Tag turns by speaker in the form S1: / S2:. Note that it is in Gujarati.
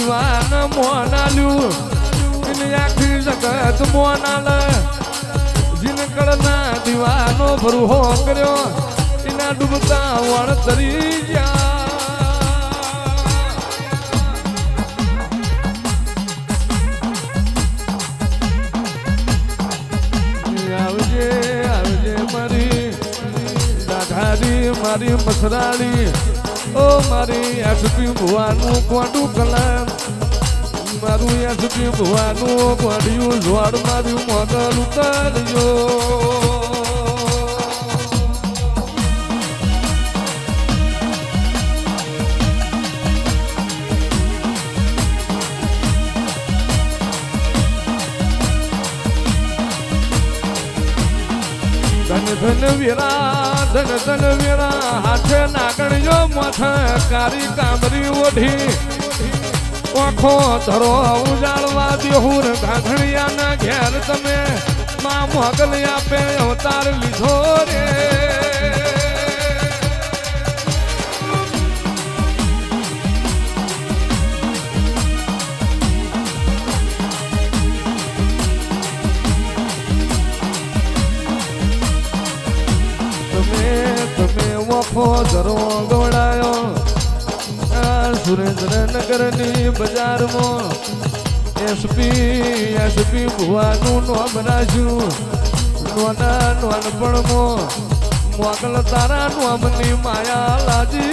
S1: દીવાન મોનાલ્યું એને આખી જગત મોનાલ જીન કળના દીવાનો ભરૂહો કર્યો એના ડૂબતા વણ તરી ગયા આવજે આવજે મારી દાઢારી મારી મસરાળી ઓ મારી એસપી ભુવાનું કોડું કલામ મારું એસપી ભુવાનું કોડિયું જોડ મારું મોગલ ઉતાર્યો ધન ધન વીરા હાથે નાગણ્યો માથે કારી કામરી ઓઢી આંખો ધરો ઉજાળવા દેહુર ગાંધણિયાના ઘેર તમે માં મોગલ આપે અવતાર લીધો રે ધરો ગવડાયો સુરેન્દ્રનગરની બજારમાં એસપી ભુવાનું નોમ રાખ્યું નોના નોનપણમાં મોગલ તારા નોમની માયા લાજી